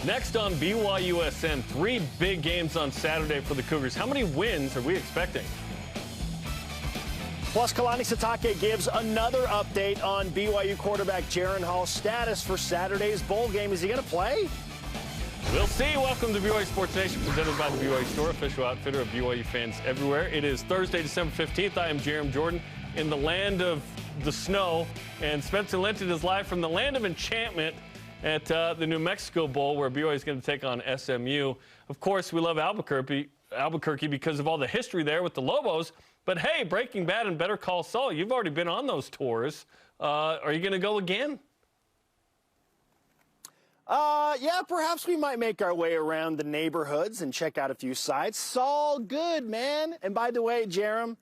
Next on BYUSN, 3 big games on Saturday for the Cougars. How many wins are we expecting? Plus, Kalani Sitake gives another update on BYU quarterback Jaron Hall's status for Saturday's bowl game. Is he going to play? We'll see. Welcome to BYU Sports Nation, presented by the BYU Store, official outfitter of BYU fans everywhere. It is Thursday, December 15th. I am Jarom Jordan in the land of the snow, and Spencer Linton is live from the land of enchantment at the New Mexico Bowl, where BYU is going to take on SMU. Of course, we love Albuquerque because of all the history there with the Lobos. But hey, Breaking Bad and Better Call Saul, you've already been on those tours. Are you going to go again? Yeah, perhaps we might make our way around the neighborhoods and check out a few sites. Saul, good, man. And by the way, Jarom,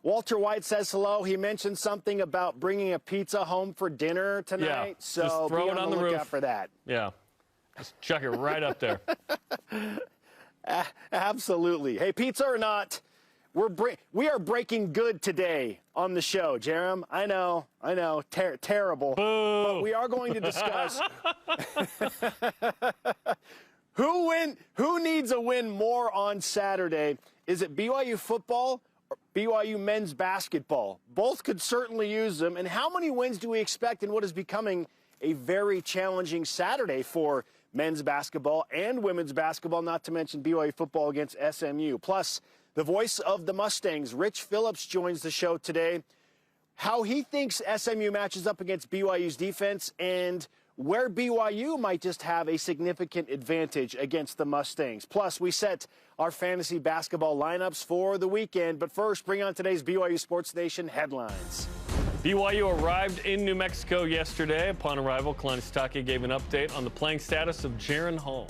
Walter White says hello. He mentioned something about bringing a pizza home for dinner tonight. Yeah, so just throw it on the roof for that. Yeah, just chuck it right up there. Absolutely. Hey, pizza or not, we are breaking good today on the show, Jarom. I know, terrible. Boo. But we are going to discuss who needs a win more on Saturday. Is it BYU football or BYU men's basketball? Both could certainly use them. And how many wins do we expect in what is becoming a very challenging Saturday for men's basketball and women's basketball, not to mention BYU football against SMU? Plus, the voice of the Mustangs, Rich Phillips, joins the show today. How he thinks SMU matches up against BYU's defense and where BYU might just have a significant advantage against the Mustangs. Plus, we set our fantasy basketball lineups for the weekend. But first, bring on today's BYU Sports Nation headlines. BYU arrived in New Mexico yesterday. Upon arrival, Kalani Sitake gave an update on the playing status of Jaron Hall.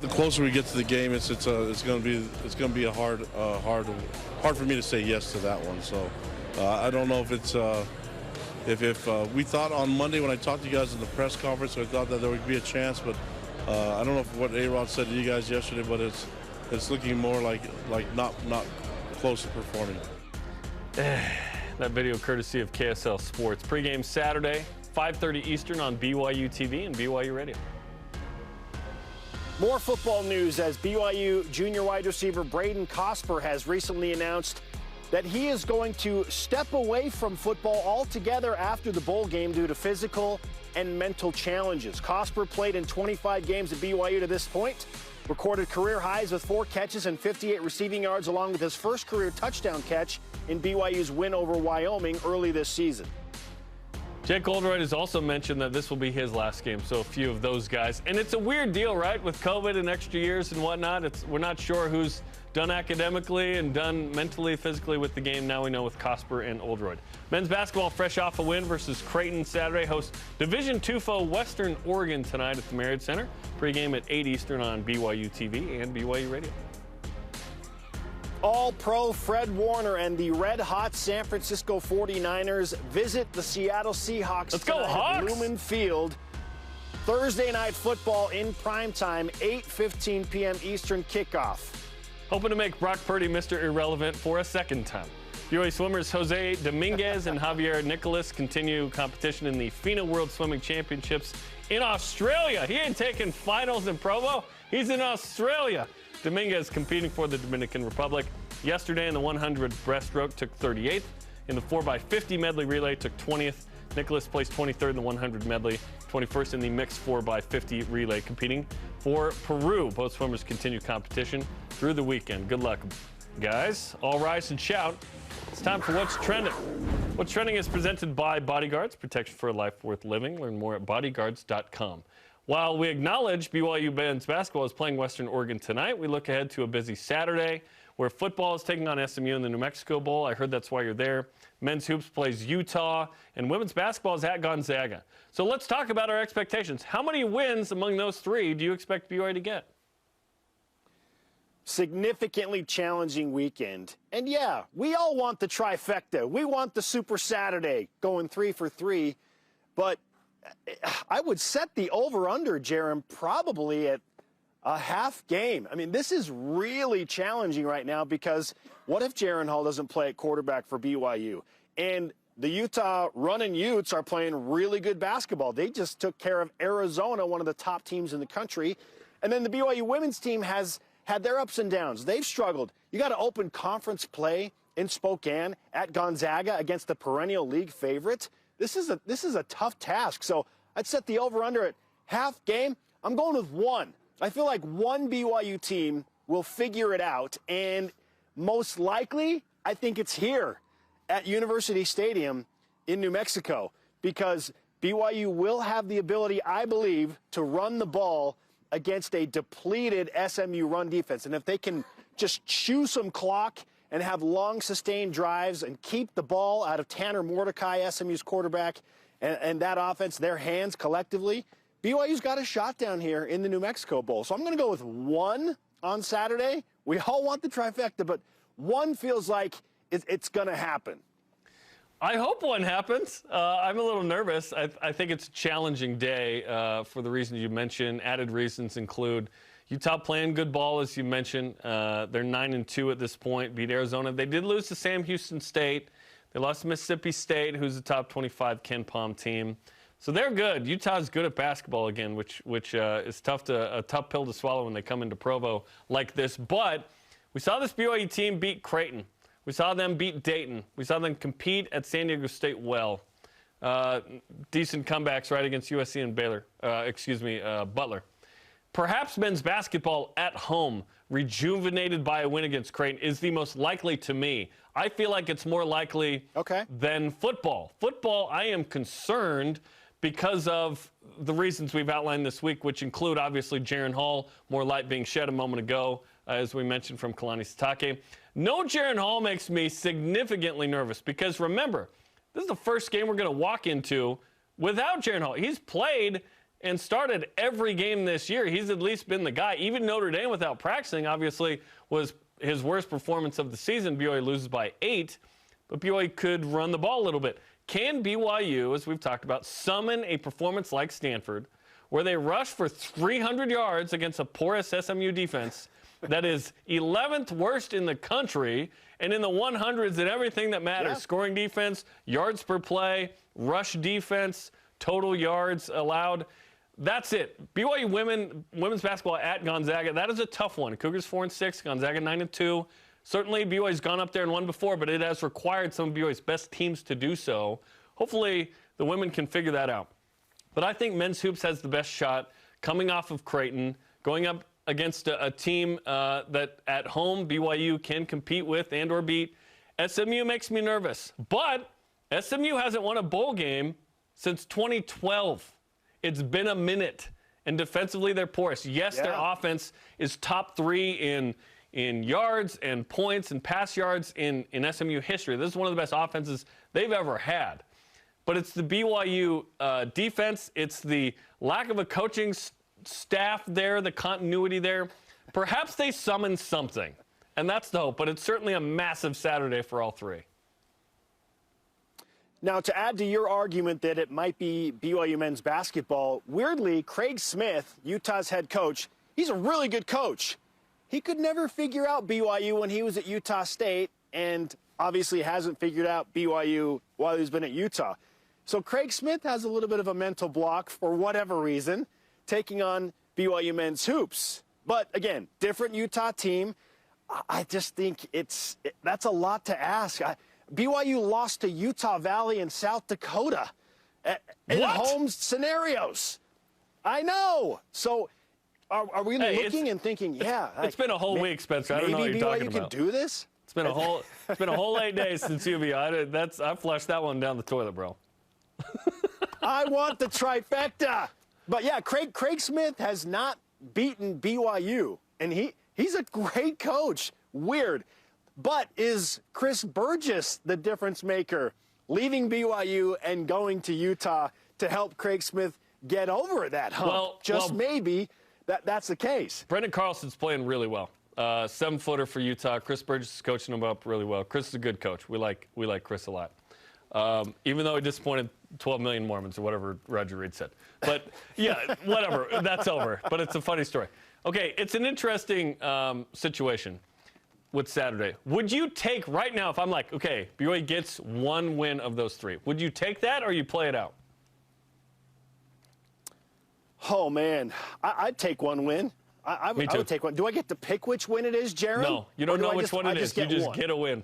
The closer we get to the game, it's going to be a hard for me to say yes to that one. So I don't know if it's if we thought on Monday when I talked to you guys in the press conference, I thought that there would be a chance, but I don't know if what A-Rod said to you guys yesterday, but it's looking more like not close to performing. That video courtesy of KSL Sports. Pre-game Saturday, 5:30 Eastern on BYUtv and BYU Radio. More football news as BYU junior wide receiver Braden Cosper has recently announced that he is going to step away from football altogether after the bowl game due to physical and mental challenges. Cosper played in 25 games at BYU to this point, recorded career highs with 4 catches and 58 receiving yards, along with his first career touchdown catch in BYU's win over Wyoming early this season. Jake Oldroyd has also mentioned that this will be his last game, so a few of those guys. And it's a weird deal, right, with COVID and extra years and whatnot. We're not sure who's done academically and done mentally, physically with the game. Now we know with Cosper and Oldroyd. Men's basketball fresh off a win versus Creighton Saturday. Hosts Division II foe Western Oregon tonight at the Marriott Center. Pre-game at 8 Eastern on BYUtv and BYU Radio. All-Pro Fred Warner and the red-hot San Francisco 49ers visit the Seattle Seahawks. Let's go, Hawks! At Lumen Field. Thursday night football in primetime, 8:15 p.m. Eastern kickoff. Hoping to make Brock Purdy Mr. Irrelevant for a second time. BYU swimmers Jose Dominguez and Javier Nicolas continue competition in the FINA World Swimming Championships in Australia. He ain't taking finals in Provo. He's in Australia. Dominguez competing for the Dominican Republic. Yesterday in the 100 breaststroke took 38th. In the 4x50 medley relay took 20th. Nicholas placed 23rd in the 100 medley, 21st in the mixed 4x50 relay, competing for Peru. Both swimmers continue competition through the weekend. Good luck, guys. All rise and shout. It's time for What's Trending. What's Trending is presented by Bodyguards, protection for a life worth living. Learn more at bodyguards.com. While we acknowledge BYU men's basketball is playing Western Oregon tonight, we look ahead to a busy Saturday where football is taking on SMU in the New Mexico Bowl. I heard that's why you're there. Men's hoops plays Utah, and women's basketball is at Gonzaga. So let's talk about our expectations. How many wins among those 3 do you expect BYU to get? Significantly challenging weekend. And yeah, we all want the trifecta. We want the Super Saturday going 3 for 3, but I would set the over-under, Jarom, probably at a half game. I mean, this is really challenging right now because what if Jaron Hall doesn't play at quarterback for BYU? And the Utah Runnin' Utes are playing really good basketball. They just took care of Arizona, one of the top teams in the country. And then the BYU women's team has had their ups and downs. They've struggled. You got to open conference play in Spokane at Gonzaga against the perennial league favorite. This is a tough task. So I'd set the over-under at half game. I'm going with 1. I feel like one BYU team will figure it out, and most likely, I think it's here at University Stadium in New Mexico, because BYU will have the ability, I believe, to run the ball against a depleted SMU run defense. And if they can just chew some clock and have long sustained drives and keep the ball out of Tanner Mordecai, SMU's quarterback, and that offense, their hands collectively, BYU's got a shot down here in the New Mexico Bowl. So I'm going to go with 1 on Saturday. We all want the trifecta, but 1 feels like it's going to happen. I hope 1 happens. I'm a little nervous. I think it's a challenging day for the reasons you mentioned. Added reasons include Utah playing good ball, as you mentioned. They're 9-2 at this point, beat Arizona. They did lose to Sam Houston State. They lost to Mississippi State, who's a top 25 Ken Pom team. So they're good. Utah's good at basketball again, which is a tough pill to swallow when they come into Provo like this. But we saw this BYU team beat Creighton. We saw them beat Dayton. We saw them compete at San Diego State well. Decent comebacks right against USC and Butler. Perhaps men's basketball at home, rejuvenated by a win against Creighton, is the most likely to me. I feel like it's more likely than football. Football, I am concerned because of the reasons we've outlined this week, which include, obviously, Jaron Hall, more light being shed a moment ago, as we mentioned from Kalani Sitake. No Jaron Hall makes me significantly nervous because, remember, this is the first game we're going to walk into without Jaron Hall. He's played and started every game this year. He's at least been the guy. Even Notre Dame, without practicing, obviously, was his worst performance of the season. BYU loses by 8, but BYU could run the ball a little bit. Can BYU, as we've talked about, summon a performance like Stanford where they rush for 300 yards against a porous SMU defense that is 11th worst in the country and in the 100s in everything that matters? Scoring defense, yards per play, rush defense, total yards allowed. That's it. BYU women's basketball at Gonzaga, that is a tough one. Cougars 4-6, Gonzaga 9-2. Certainly, BYU's gone up there and won before, but it has required some of BYU's best teams to do so. Hopefully, the women can figure that out. But I think men's hoops has the best shot coming off of Creighton, going up against a team that at home BYU can compete with and or beat. SMU makes me nervous. But SMU hasn't won a bowl game since 2012. It's been a minute. And defensively, they're porous. Yes, their offense is top 3 in yards and points and pass yards in SMU history. This is one of the best offenses they've ever had. But it's the BYU defense. It's the lack of a coaching staff there, the continuity there. Perhaps they summon something, and that's the hope. But it's certainly a massive Saturday for all 3. Now, to add to your argument that it might be BYU men's basketball, weirdly, Craig Smith, Utah's head coach, he's a really good coach. He could never figure out BYU when he was at Utah State, and obviously hasn't figured out BYU while he's been at Utah. So Craig Smith has a little bit of a mental block for whatever reason, taking on BYU men's hoops. But again, different Utah team. I just think that's a lot to ask. BYU lost to Utah Valley and South Dakota in home scenarios. I know. So are we looking and thinking, it's been a whole week, Spencer. I don't know what you're talking about. Maybe BYU can do this? It's been a whole 8 days since UV. I flushed that one down the toilet, bro. I want the trifecta. But yeah, Craig Smith has not beaten BYU, and he's a great coach. Weird. But is Chris Burgess the difference maker, leaving BYU and going to Utah to help Craig Smith get over that hump? Maybe that's the case. Brendan Carlson's playing really well. 7-footer for Utah. Chris Burgess is coaching him up really well. Chris is a good coach. We like Chris a lot. Even though he disappointed 12 million Mormons or whatever Roger Reed said. But, yeah, whatever. That's over. But it's a funny story. Okay, it's an interesting situation. with Saturday. Would you take right now, if I'm like, okay, BYU gets one win of those three, would you take that or you play it out? Oh, man. I'd take one win. I would take one. Do I get to pick which win it is, Jarom? No, you don't know which one it is. You just get a win.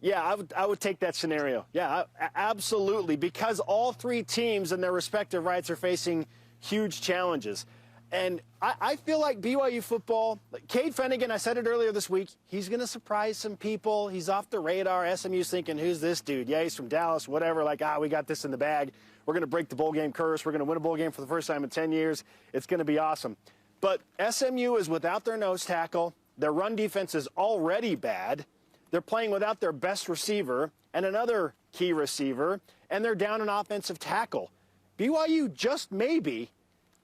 Yeah, I would take that scenario. Yeah, absolutely, because all three teams in their respective rights are facing huge challenges. And I feel like BYU football, Cade Fennegan, I said it earlier this week, he's going to surprise some people. He's off the radar. SMU's thinking, who's this dude? Yeah, he's from Dallas, whatever. Like, we got this in the bag. We're going to break the bowl game curse. We're going to win a bowl game for the first time in 10 years. It's going to be awesome. But SMU is without their nose tackle. Their run defense is already bad. They're playing without their best receiver and another key receiver, and they're down an offensive tackle. BYU just maybe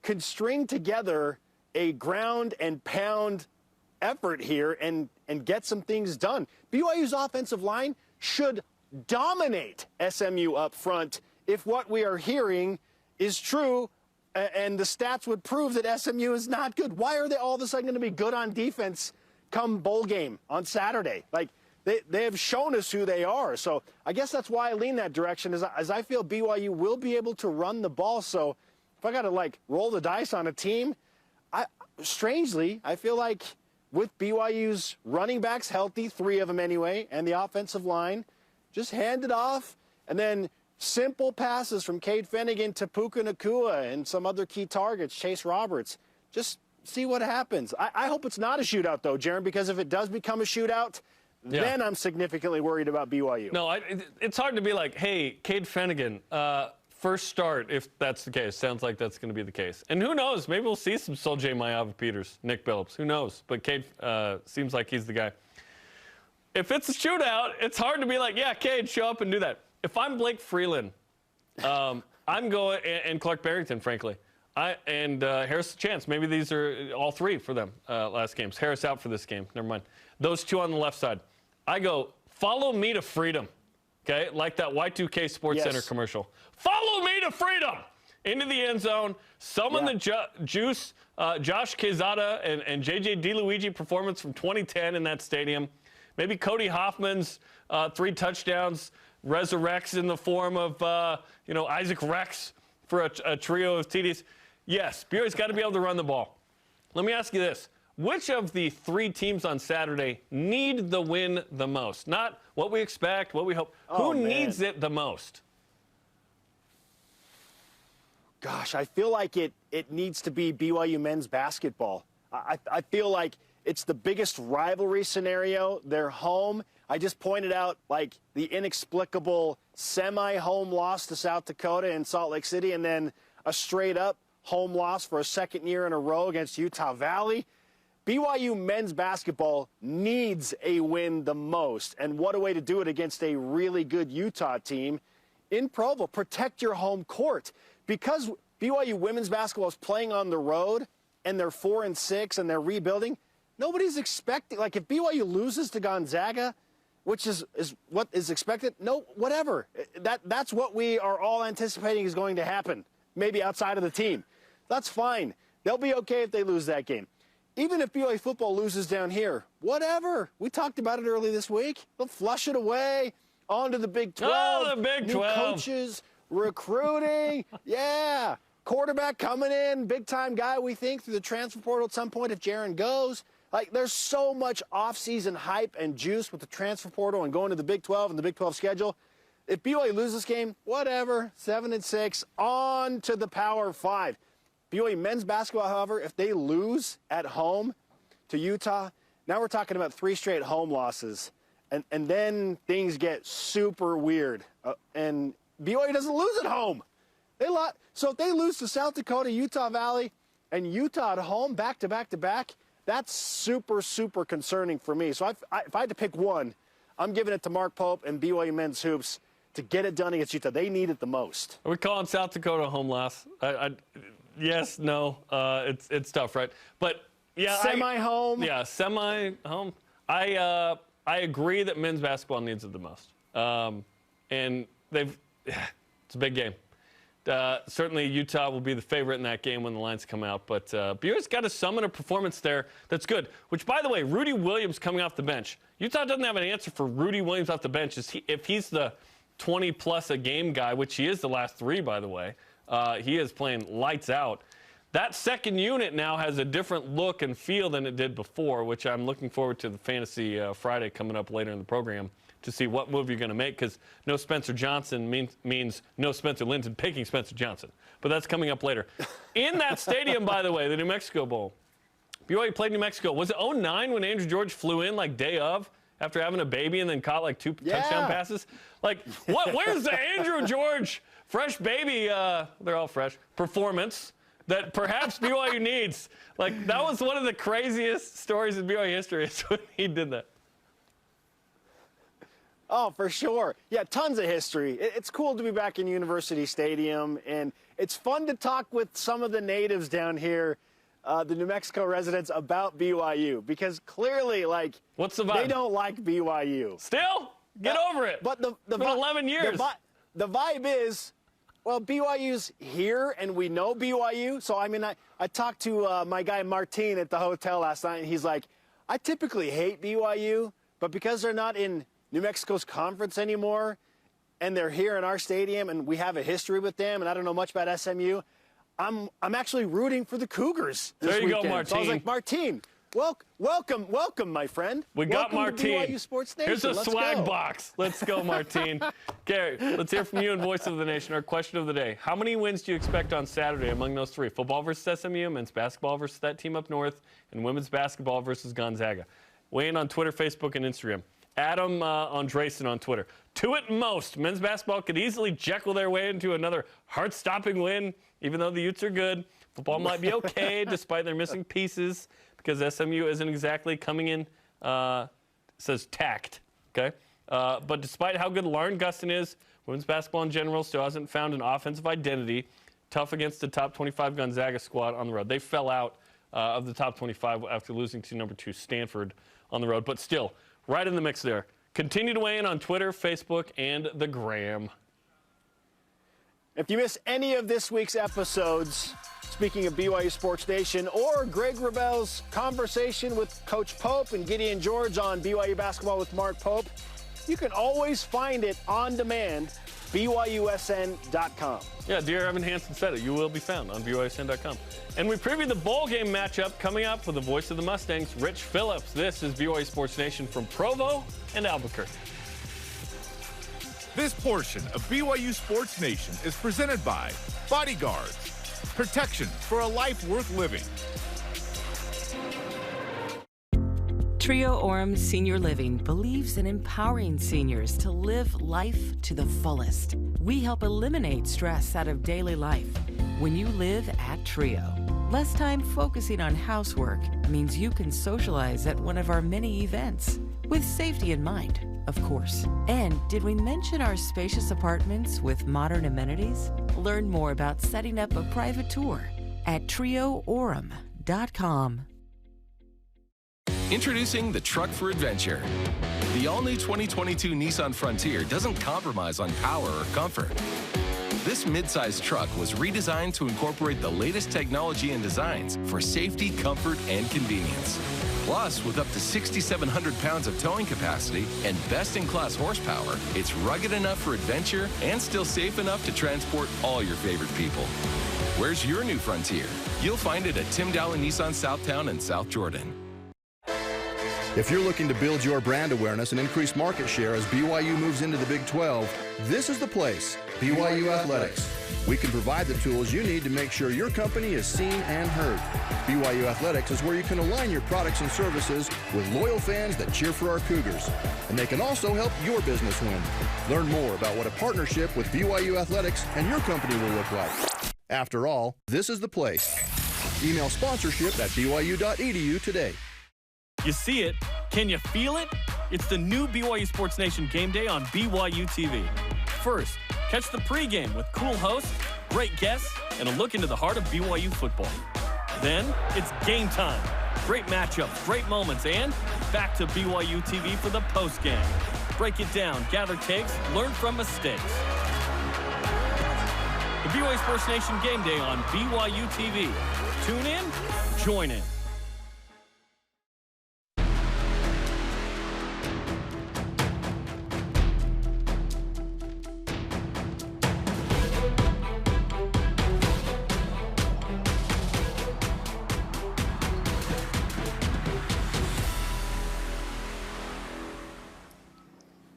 can string together a ground and pound effort here and get some things done. BYU's offensive line should dominate SMU up front if what we are hearing is true, and the stats would prove that SMU is not good. Why are they all of a sudden going to be good on defense come bowl game on Saturday? Like, they have shown us who they are. So I guess that's why I lean that direction, as I feel BYU will be able to run the ball. So if I got to, like, roll the dice on a team, strangely, I feel like with BYU's running backs healthy, 3 of them anyway, and the offensive line, just hand it off, and then simple passes from Cade Fennegan to Puka Nacua and some other key targets, Chase Roberts. Just see what happens. I hope it's not a shootout, though, Jarom, because if it does become a shootout, then I'm significantly worried about BYU. No, it's hard to be like, hey, Cade Fennegan, first start, if that's the case. Sounds like that's going to be the case. And who knows? Maybe we'll see some Sol-J Maiava-Peters, Nick Phillips. Who knows? But Cade seems like he's the guy. If it's a shootout, it's hard to be like, yeah, Cade, show up and do that. If I'm Blake Freeland, I'm going, and Clark Barrington, frankly, and Harris Chance. Maybe these are all 3 for them last games. Harris out for this game. Never mind. Those 2 on the left side. I go, follow me to freedom. Okay, like that Y2K Sports Center commercial. Follow me to freedom! Into the end zone. Summon the juice. Josh Quezada and JJ DeLuigi performance from 2010 in that stadium. Maybe Cody Hoffman's 3 touchdowns resurrects in the form of, Isaac Rex for a trio of TDs. Yes, BYU's got to be able to run the ball. Let me ask you this. Which of the 3 teams on Saturday need the win the most? Not what we expect, what we hope. Who needs it the most? Gosh, I feel like it needs to be BYU men's basketball. I feel like it's the biggest rivalry scenario. They're home. I just pointed out, like, the inexplicable semi-home loss to South Dakota in Salt Lake City, and then a straight-up home loss for a second year in a row against Utah Valley. BYU men's basketball needs a win the most, and what a way to do it against a really good Utah team in Provo. Protect your home court. Because BYU women's basketball is playing on the road, and they're 4-6, and they're rebuilding, nobody's expecting, like, if BYU loses to Gonzaga, which is what is expected, no, whatever. That's what we are all anticipating is going to happen, maybe outside of the team. That's fine. They'll be okay if they lose that game. Even if BYU football loses down here, whatever. We talked about it early this week. They'll flush it away onto the Big 12. Oh, the Big 12. New coaches, recruiting, yeah. Quarterback coming in, big-time guy, we think, through the transfer portal at some point if Jaron goes. Like, there's so much off-season hype and juice with the transfer portal and going to the Big 12 and the Big 12 schedule. If BYU loses this game, whatever, 7-6, on to the Power 5. BYU men's basketball, however, if they lose at home to Utah, now we're talking about 3 straight home losses. And then things get super weird. And BYU doesn't lose at home. So if they lose to South Dakota, Utah Valley, and Utah at home, back-to-back-to-back, that's super, super concerning for me. So if I had to pick one, I'm giving it to Mark Pope and BYU men's hoops to get it done against Utah. They need it the most. Are we calling South Dakota a home loss? Yes, no. It's tough, right? But, yeah. Semi-home. Yeah, semi-home. I agree that men's basketball needs it the most. And it's a big game. Certainly Utah will be the favorite in that game when the lines come out. But BYU's got to summon a performance there that's good. Which, by the way, Rudy Williams coming off the bench. Utah doesn't have an answer for Rudy Williams off the bench. If he's the 20-plus a game guy, which he is the last 3, by the way, he is playing lights out. That second unit now has a different look and feel than it did before, which I'm looking forward to the Fantasy Friday coming up later in the program to see what move you're going to make, because no Spencer Johnson means no Spencer Linton picking Spencer Johnson. But that's coming up later. In that stadium, by the way, the New Mexico Bowl, BYU played New Mexico. Was it 2009 when Andrew George flew in like day of after having a baby and then caught like 2 touchdown passes? Like, where's the Andrew George fresh baby, they're all fresh, performance that perhaps BYU needs? Like, that was one of the craziest stories in BYU history is when he did that. Oh, for sure. Yeah, tons of history. It's cool to be back in University Stadium, and it's fun to talk with some of the natives down here, the New Mexico residents, about BYU, because clearly, like, what's the vibe? They don't like BYU. Still? Get over it. But the it's been 11 years. The vibe is, well, BYU's here, and we know BYU. So, I mean, I talked to my guy Martin at the hotel last night, and he's like, I typically hate BYU, but because they're not in New Mexico's conference anymore, and they're here in our stadium, and we have a history with them, and I don't know much about SMU, I'm actually rooting for the Cougars this weekend. There you go, Martin. So I was like, Martin, welcome, my friend. We got Martin. To BYU Sports Nation. Here's a swag box. Let's go, Martin. Gary, let's hear from you and Voice of the Nation. Our question of the day: how many wins do you expect on Saturday among those 3? Football versus SMU, men's basketball versus that team up north, and women's basketball versus Gonzaga. Weigh in on Twitter, Facebook, and Instagram. Adam Andresen on Twitter. 2 at most. Men's basketball could easily Jekyll their way into another heart-stopping win, even though the Utes are good. Football might be okay despite their missing pieces, because SMU isn't exactly coming in, says tact, okay? But despite how good Lauren Gustin is, women's basketball in general still hasn't found an offensive identity. Tough against the top 25 Gonzaga squad on the road. They fell out of the top 25 after losing to number 2 Stanford on the road, but still, right in the mix there. Continue to weigh in on Twitter, Facebook, and the Gram. If you miss any of this week's episodes, speaking of BYU Sports Nation, or Greg Wrubell's conversation with Coach Pope and Gideon George on BYU basketball with Mark Pope, you can always find it on demand, BYUSN.com. Yeah, dear Evan Hansen said it. You will be found on BYUSN.com. And we preview the bowl game matchup coming up with the voice of the Mustangs, Rich Phillips. This is BYU Sports Nation from Provo and Albuquerque. This portion of BYU Sports Nation is presented by Bodyguards, protection for a life worth living. Trio Orem Senior Living believes in empowering seniors to live life to the fullest. We help eliminate stress out of daily life when you live at Trio. Less time focusing on housework means you can socialize at one of our many events, with safety in mind, of course. And did we mention our spacious apartments with modern amenities? Learn more about setting up a private tour at trioorem.com. Introducing the Truck for Adventure. The all-new 2022 Nissan Frontier doesn't compromise on power or comfort. This midsize truck was redesigned to incorporate the latest technology and designs for safety, comfort, and convenience. Plus, with up to 6,700 pounds of towing capacity and best-in-class horsepower, it's rugged enough for adventure and still safe enough to transport all your favorite people. Where's your new Frontier? You'll find it at Tim Dowling Nissan Southtown and South Jordan. If you're looking to build your brand awareness and increase market share as BYU moves into the Big 12, this is the place, BYU Athletics. We can provide the tools you need to make sure your company is seen and heard. BYU Athletics is where you can align your products and services with loyal fans that cheer for our Cougars. And they can also help your business win. Learn more about what a partnership with BYU Athletics and your company will look like. After all, this is the place. Email sponsorship at byu.edu today. You see it. Can you feel it? It's the new BYU Sports Nation game day on BYUtv. First, catch the pregame with cool hosts, great guests, and a look into the heart of BYU football. Then, it's game time. Great matchups, great moments, and back to BYUtv for the postgame. Break it down, gather takes, learn from mistakes. The BYU Sports Nation Game Day on BYU TV. Tune in, join in.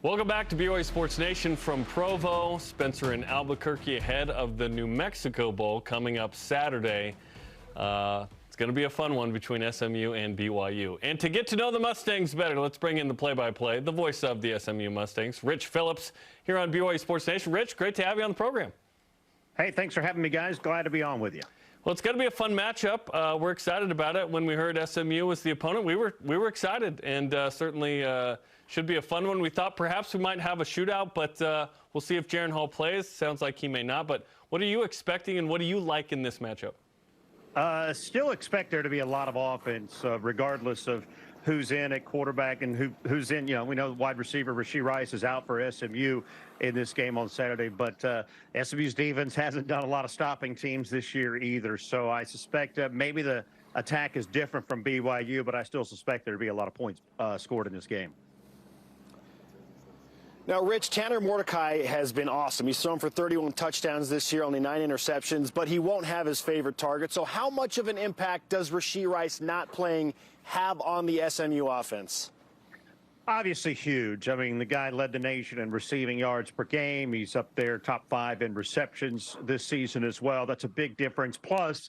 Welcome back to BYU Sports Nation from Provo. Spencer in Albuquerque ahead of the New Mexico Bowl coming up Saturday. It's going to be a fun one between SMU and BYU. And to get to know the Mustangs better, let's bring in the play-by-play, the voice of the SMU Mustangs, Rich Phillips, here on BYU Sports Nation. Rich, great to have you on the program. Hey, thanks for having me, guys. Glad to be on with you. Well, it's going to be a fun matchup. We're excited about it. When we heard SMU was the opponent, we were excited, and certainly should be a fun one. We thought perhaps we might have a shootout, but we'll see if Jaron Hall plays. Sounds like he may not. But what are you expecting, and what do you like in this matchup? Still expect there to be a lot of offense, regardless of who's in at quarterback and who's in. You know, we know wide receiver Rasheed Rice is out for SMU in this game on Saturday, but SMU's defense hasn't done a lot of stopping teams this year either. So I suspect maybe the attack is different from BYU, but I still suspect there to be a lot of points scored in this game. Now, Rich, Tanner Mordecai has been awesome. He's thrown for 31 touchdowns this year, only 9 interceptions, but he won't have his favorite target. So how much of an impact does Rasheed Rice not playing have on the SMU offense? Obviously huge. I mean, the guy led the nation in receiving yards per game. He's up there top 5 in receptions this season as well. That's a big difference. Plus,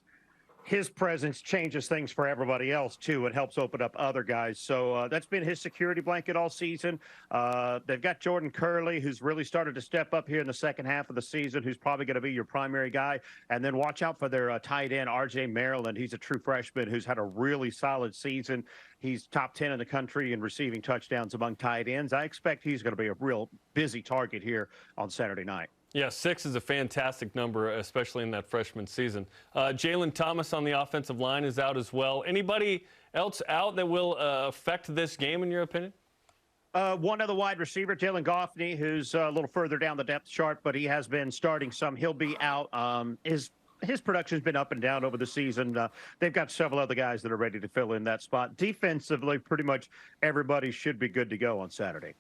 his presence changes things for everybody else, too. It helps open up other guys. So that's been his security blanket all season. They've got Jordan Curley, who's really started to step up here in the second half of the season, who's probably going to be your primary guy. And then watch out for their tight end, R.J. Maryland. He's a true freshman who's had a really solid season. He's top 10 in the country in receiving touchdowns among tight ends. I expect he's going to be a real busy target here on Saturday night. Yeah, 6 is a fantastic number, especially in that freshman season. Jalen Thomas on the offensive line is out as well. Anybody else out that will affect this game, in your opinion? One other wide receiver, Jalen Goffney, who's a little further down the depth chart, but he has been starting some. He'll be out. His production's been up and down over the season. They've got several other guys that are ready to fill in that spot. Defensively, pretty much everybody should be good to go on Saturday.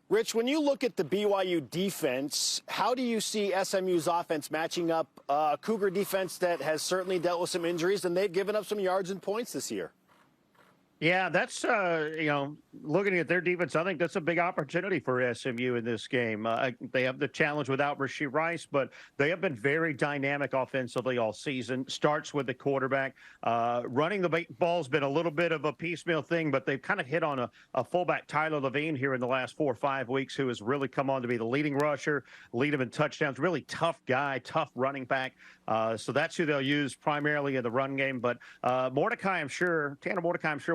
Rich, when you look at the BYU defense, how do you see SMU's offense matching up a Cougar defense that has certainly dealt with some injuries, and they've given up some yards and points this year? Yeah, that's, looking at their defense, I think that's a big opportunity for SMU in this game. They have the challenge without Rasheed Rice, but they have been very dynamic offensively all season. Starts with the quarterback. Running the ball's been a little bit of a piecemeal thing, but they've kind of hit on a fullback, Tyler Levine, here in the last 4 or 5 weeks, who has really come on to be the leading rusher, lead him in touchdowns. Really tough guy, tough running back. So that's who they'll use primarily in the run game. But Tanner Mordecai, I'm sure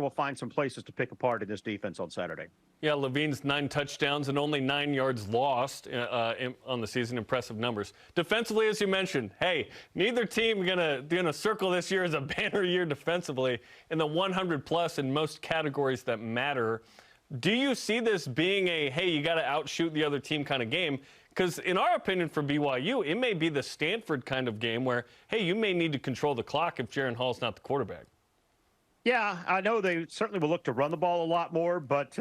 will find some places to pick apart in this defense on Saturday. Yeah, Levine's 9 touchdowns and only 9 yards lost on the season. Impressive numbers. Defensively, as you mentioned, hey, neither team gonna circle this year as a banner year defensively in the 100+ in most categories that matter. Do you see this being a, hey, you got to outshoot the other team kind of game? Because in our opinion for BYU, it may be the Stanford kind of game where, hey, you may need to control the clock if Jaron Hall's not the quarterback. Yeah, I know they certainly will look to run the ball a lot more, but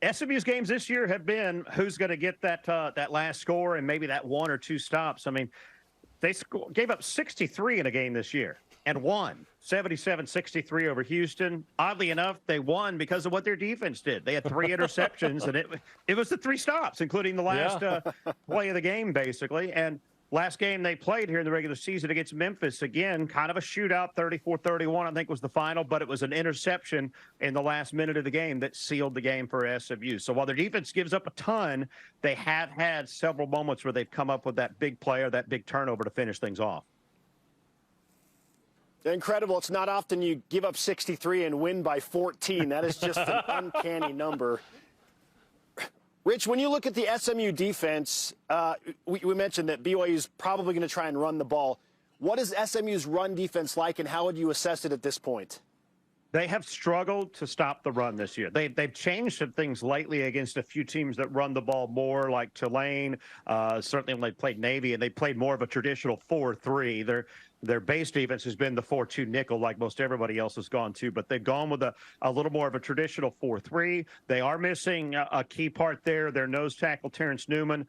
SMU's games this year have been who's going to get that last score and maybe that 1 or 2 stops. I mean, they gave up 63 in a game this year and won 77-63 over Houston. Oddly enough, they won because of what their defense did. They had 3 interceptions, and it was the 3 stops, including the last play of the game, basically. And last game they played here in the regular season against Memphis, again, kind of a shootout, 34-31, I think was the final, but it was an interception in the last minute of the game that sealed the game for SMU. So while their defense gives up a ton, they have had several moments where they've come up with that big play or that big turnover to finish things off. Incredible. It's not often you give up 63 and win by 14. That is just an uncanny number. Rich, when you look at the SMU defense, we mentioned that BYU is probably going to try and run the ball. What is SMU's run defense like, and how would you assess it at this point? They have struggled to stop the run this year. They've changed some things lately against a few teams that run the ball more, like Tulane. Certainly when they played Navy, and they played more of a traditional 4-3. Their base defense has been the 4-2 nickel, like most everybody else has gone to, but they've gone with a little more of a traditional 4-3. They are missing a key part there. Their nose tackle, Terrence Newman,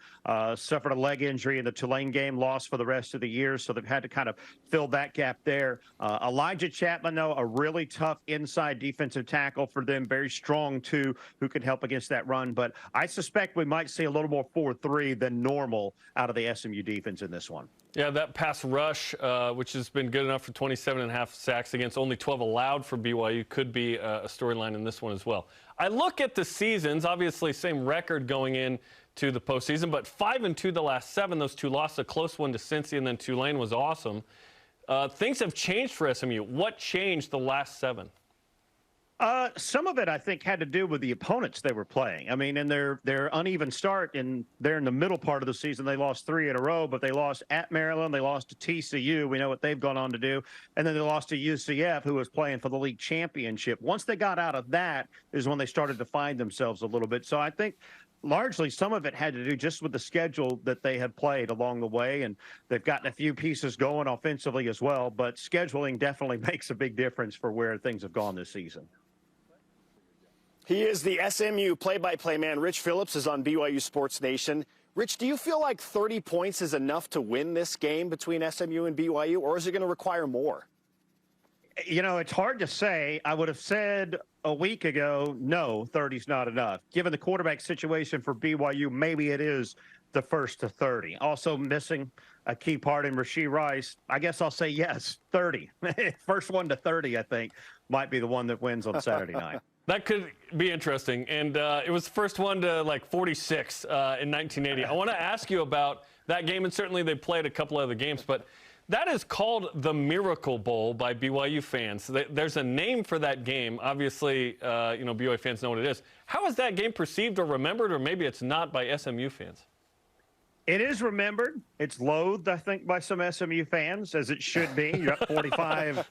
suffered a leg injury in the Tulane game, lost for the rest of the year, so they've had to kind of fill that gap there. Elijah Chapman, though, a really tough inside defensive tackle for them, very strong, too, who can help against that run. But I suspect we might see a little more 4-3 than normal out of the SMU defense in this one. Yeah, that pass rush, which has been good enough for 27.5 sacks against only 12 allowed for BYU, could be a storyline in this one as well. I look at the seasons, obviously same record going in to the postseason, but 5-2 the last 7. Those two lost, a close one to Cincy, and then Tulane was awesome. Things have changed for SMU. What changed the last 7? Some of it, I think, had to do with the opponents they were playing. I mean, in their uneven start, and they're in the middle part of the season, they lost 3 in a row, but they lost at Maryland, they lost to TCU. We know what they've gone on to do. And then they lost to UCF, who was playing for the league championship. Once they got out of that is when they started to find themselves a little bit. So I think largely some of it had to do just with the schedule that they had played along the way, and they've gotten a few pieces going offensively as well, but scheduling definitely makes a big difference for where things have gone this season. He is the SMU play-by-play man. Rich Phillips is on BYU Sports Nation. Rich, do you feel like 30 points is enough to win this game between SMU and BYU, or is it going to require more? You know, it's hard to say. I would have said a week ago, no, 30's not enough. Given the quarterback situation for BYU, maybe it is the first to 30. Also missing a key part in Rashee Rice. I guess I'll say yes, 30. First one to 30, I think, might be the one that wins on Saturday night. That could be interesting. And it was the first one to like 46 in 1980. I want to ask you about that game, and certainly they played a couple other games, but that is called the Miracle Bowl by BYU fans. There's a name for that game. Obviously, BYU fans know what it is. How is that game perceived or remembered, or maybe it's not by SMU fans? It is remembered. It's loathed, I think, by some SMU fans, as it should be. You're up 45,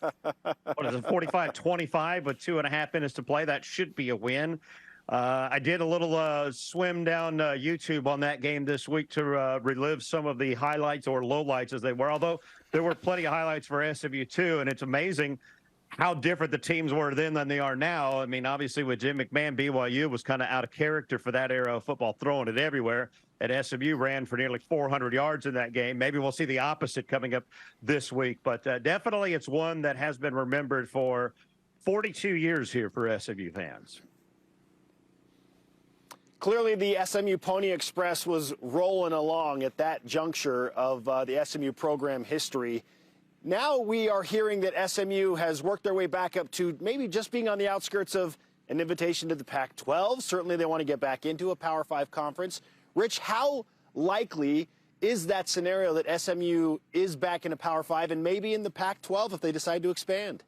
45-25 with 2.5 minutes to play. That should be a win. I did a little swim down YouTube on that game this week to relive some of the highlights, or lowlights as they were, although there were plenty of highlights for SMU too, and it's amazing how different the teams were then than they are now. I mean, obviously with Jim McMahon, BYU was kind of out of character for that era of football, throwing it everywhere. And SMU ran for nearly 400 yards in that game. Maybe we'll see the opposite coming up this week. But definitely it's one that has been remembered for 42 years here for SMU fans. Clearly, the SMU Pony Express was rolling along at that juncture of the SMU program history. Now we are hearing that SMU has worked their way back up to maybe just being on the outskirts of an invitation to the Pac-12. Certainly they want to get back into a Power 5 conference. Rich, how likely is that scenario that SMU is back in a Power 5 and maybe in the Pac-12 if they decide to expand?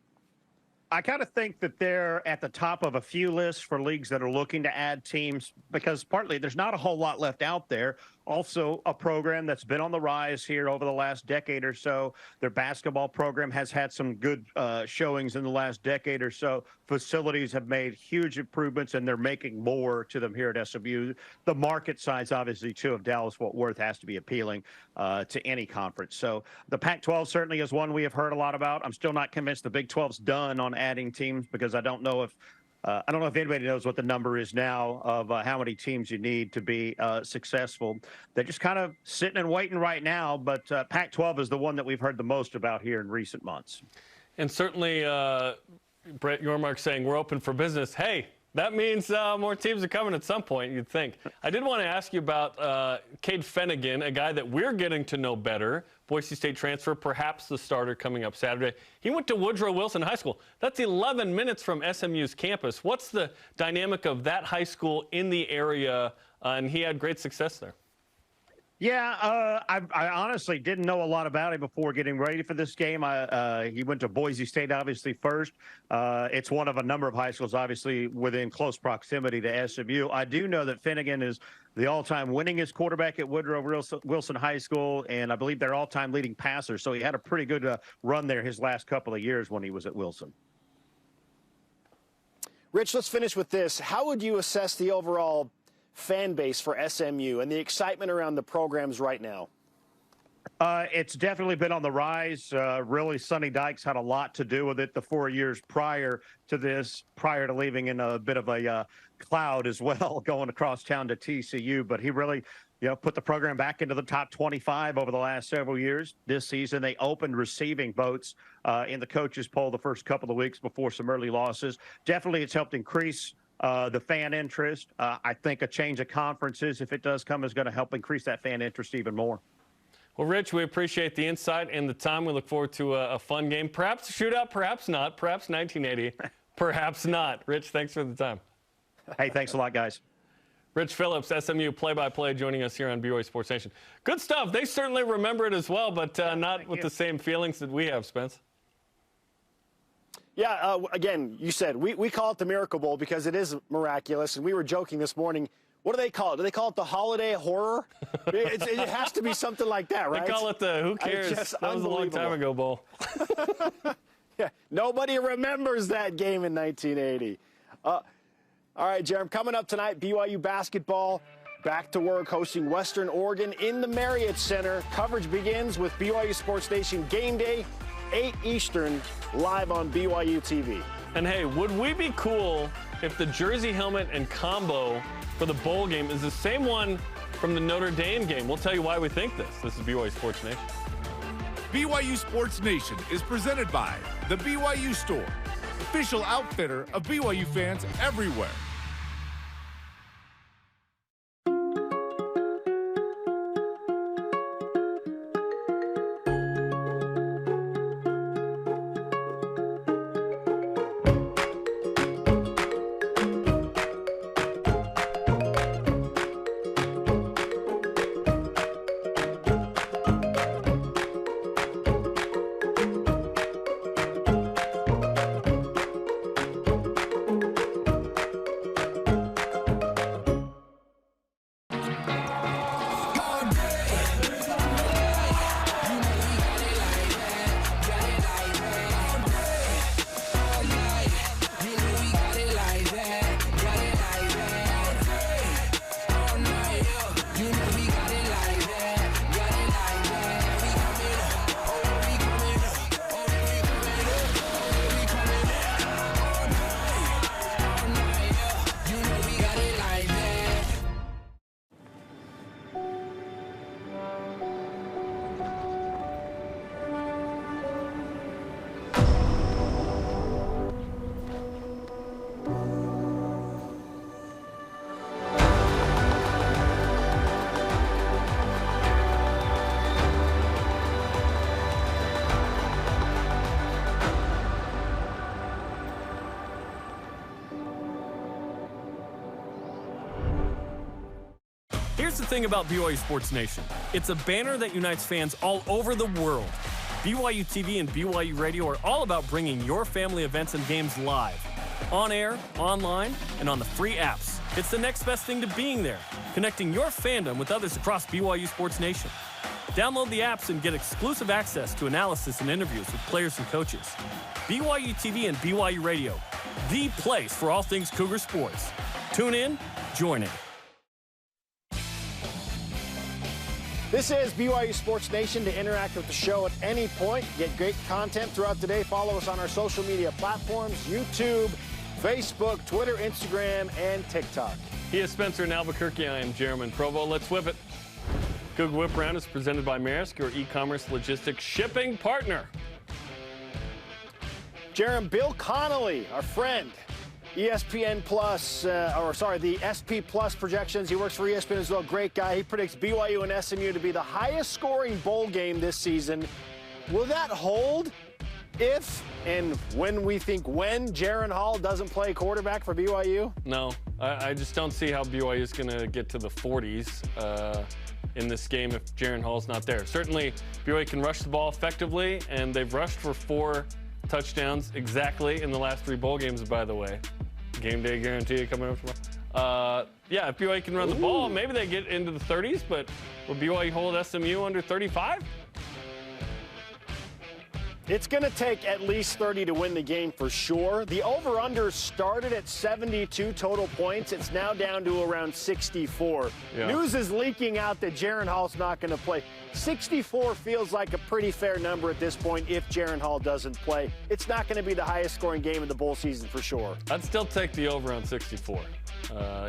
I kind of think that they're at the top of a few lists for leagues that are looking to add teams, because partly there's not a whole lot left out there. Also, a program that's been on the rise here over the last decade or so. Their basketball program has had some good showings in the last decade or so. Facilities have made huge improvements, and they're making more to them here at SMU. The market size, obviously, too, of Dallas-Fort Worth has to be appealing to any conference. So the Pac-12 certainly is one we have heard a lot about. I'm still not convinced the Big 12's done on adding teams, because I don't know if anybody knows what the number is now of how many teams you need to be successful. They're just kind of sitting and waiting right now, but Pac-12 is the one that we've heard the most about here in recent months. And certainly, Brett Yormark saying we're open for business. Hey, that means more teams are coming at some point, you'd think. I did want to ask you about Cade Fennegan, a guy that we're getting to know better. Boise State transfer, perhaps the starter coming up Saturday. He went to Woodrow Wilson High School. That's 11 minutes from SMU's campus. What's the dynamic of that high school in the area? And he had great success there. Yeah, I honestly didn't know a lot about him before getting ready for this game. He went to Boise State, obviously, first. It's one of a number of high schools, obviously, within close proximity to SMU. I do know that Finnegan is the all-time winningest quarterback at Woodrow Wilson High School, and I believe their all-time leading passer. So he had a pretty good run there his last couple of years when he was at Wilson. Rich, let's finish with this. How would you assess the overall fan base for SMU and the excitement around the programs right now? It's definitely been on the rise. Really, Sonny Dykes had a lot to do with it the 4 years prior to this, prior to leaving in a bit of a cloud as well, going across town to TCU. But he really, put the program back into the top 25 over the last several years. This season, they opened receiving votes in the coaches poll the first couple of weeks before some early losses. Definitely, it's helped increase the fan interest. I think a change of conferences, if it does come, is going to help increase that fan interest even more. Well, Rich, we appreciate the insight and the time. We look forward to a fun game. Perhaps a shootout, perhaps not. Perhaps 1980, perhaps not. Rich, thanks for the time. Hey, thanks a lot, guys. Rich Phillips, SMU play-by-play, joining us here on BYU Sports Nation. Good stuff. They certainly remember it as well, but not with the same feelings that we have, Spence. Yeah, again, you said we call it the Miracle Bowl because it is miraculous, and we were joking this morning. What do they call it? Do they call it the holiday horror? It has to be something like that, right? They call it the who cares? That was a long time ago bowl. Yeah, nobody remembers that game in 1980. All right, Jarom, coming up tonight, BYU basketball back to work hosting Western Oregon in the Marriott Center. Coverage begins with BYU Sports Nation Game Day, 8 Eastern, live on BYUtv. And hey, would we be cool if the jersey helmet and combo for the bowl game is the same one from the Notre Dame game? We'll tell you why we think this. This is BYU Sports Nation. BYU Sports Nation is presented by the BYU Store, official outfitter of BYU fans everywhere. Here's the thing about BYU Sports Nation. It's a banner that unites fans all over the world. BYUtv and BYU Radio are all about bringing your family events and games live. On air, online, and on the free apps. It's the next best thing to being there, connecting your fandom with others across BYU Sports Nation. Download the apps and get exclusive access to analysis and interviews with players and coaches. BYUtv and BYU Radio, the place for all things Cougar sports. Tune in, join it. This is BYU Sports Nation. To interact with the show at any point, get great content throughout the day. Follow us on our social media platforms, YouTube, Facebook, Twitter, Instagram, and TikTok. He is Spencer in Albuquerque. I am Jarom in Provo. Let's whip it. Cougar Whip Round is presented by Maersk, your e-commerce logistics shipping partner. Jarom, Bill Connolly, our friend, ESPN Plus, the SP Plus projections. He works for ESPN as well. Great guy. He predicts BYU and SMU to be the highest scoring bowl game this season. Will that hold if and when Jaron Hall doesn't play quarterback for BYU? No, I just don't see how BYU is going to get to the 40s in this game if Jaron Hall's not there. Certainly, BYU can rush the ball effectively, and they've rushed for 4 touchdowns exactly in the last 3 bowl games, by the way. Game day guarantee coming up tomorrow. Yeah, if BYU can run the ball, maybe they get into the 30s, but will BYU hold SMU under 35? It's going to take at least 30 to win the game for sure. The over-under started at 72 total points. It's now down to around 64. Yeah. News is leaking out that Jaron Hall's not going to play. 64 feels like a pretty fair number at this point if Jaron Hall doesn't play. It's not going to be the highest scoring game of the bowl season for sure. I'd still take the over on 64,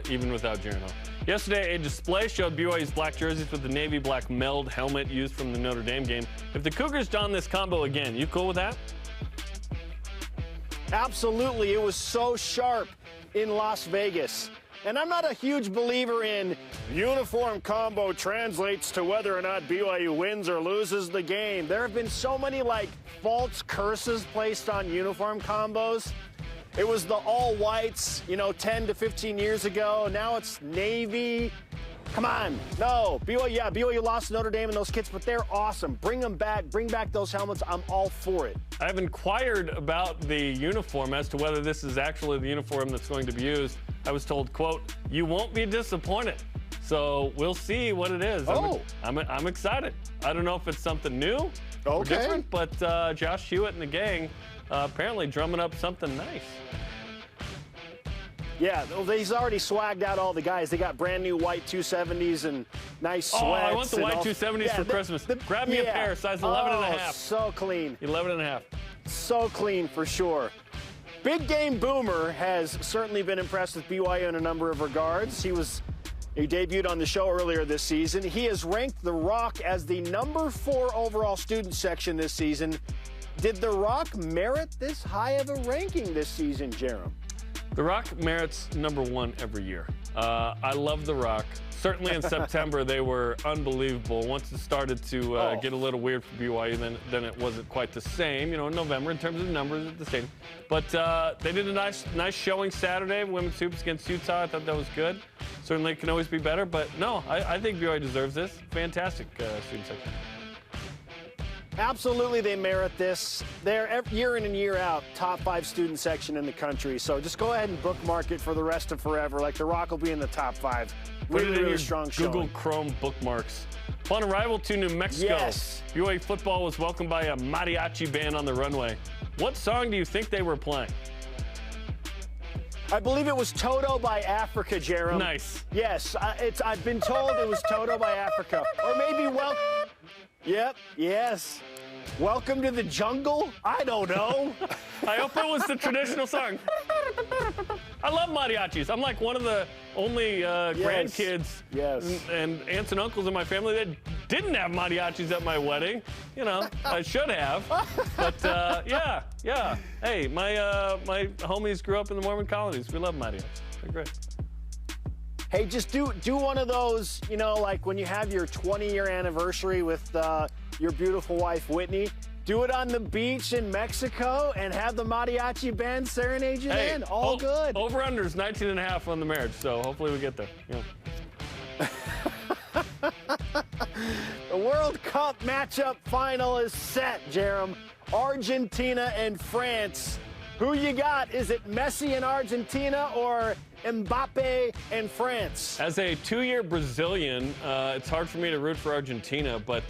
even without Jaron Hall. Yesterday, a display showed BYU's black jerseys with the navy black meld helmet used from the Notre Dame game. If the Cougars don this combo again, you cool with that? Absolutely. It was so sharp in Las Vegas. And I'm not a huge believer in uniform combo translates to whether or not BYU wins or loses the game. There have been so many, false curses placed on uniform combos. It was the all whites, 10 to 15 years ago. Now it's Navy. Come on. No. BYU lost to Notre Dame and those kids, but they're awesome. Bring them back. Bring back those helmets. I'm all for it. I've inquired about the uniform as to whether this is actually the uniform that's going to be used. I was told, quote, "You won't be disappointed." So we'll see what it is. Oh. I'm excited. I don't know if it's something new or different, but Josh Hewitt and the gang apparently drumming up something nice. Yeah, he's already swagged out all the guys. They got brand new white 270s and nice sweats. Oh, I want the white 270s for Christmas. Grab me a pair, size 11 and a half. So clean. 11 and a half. So clean for sure. Big Game Boomer has certainly been impressed with BYU in a number of regards. He debuted on the show earlier this season. He has ranked The Rock as the number 4 overall student section this season. Did The Rock merit this high of a ranking this season, Jarom? The Rock merits number 1 every year. I love The Rock. Certainly in September, they were unbelievable. Once it started to get a little weird for BYU, then it wasn't quite the same. In November, in terms of numbers, it's the same. But they did a nice showing Saturday, women's hoops against Utah. I thought that was good. Certainly it can always be better, but no, I think BYU deserves this. Fantastic student section. Absolutely, they merit this. They're year in and year out top 5 student section in the country. So just go ahead and bookmark it for the rest of forever. The Rock will be in the top 5. Really strong showing. Google Chrome bookmarks. Upon arrival to New Mexico, yes. BYU football was welcomed by a mariachi band on the runway. What song do you think they were playing? I believe it was Toto by Africa, Jarom. Nice. Yes, I've been told it was Toto by Africa. Or maybe Yep, yes. Welcome to the jungle? I don't know. I hope it was the traditional song. I love mariachis. I'm like one of the only grandkids and aunts and uncles in my family that didn't have mariachis at my wedding. I should have. But yeah. Hey, my homies grew up in the Mormon colonies. We love mariachis. They're great. Hey, just do one of those, like when you have your 20-year anniversary with your beautiful wife, Whitney. Do it on the beach in Mexico and have the mariachi band serenade you in. All good. Over-under is 19 and a half on the marriage, so hopefully we get there. Yeah. The World Cup matchup final is set, Jarom. Argentina and France. Who you got? Is it Messi and Argentina or Mbappe and France? As a 2-year Brazilian, it's hard for me to root for Argentina, but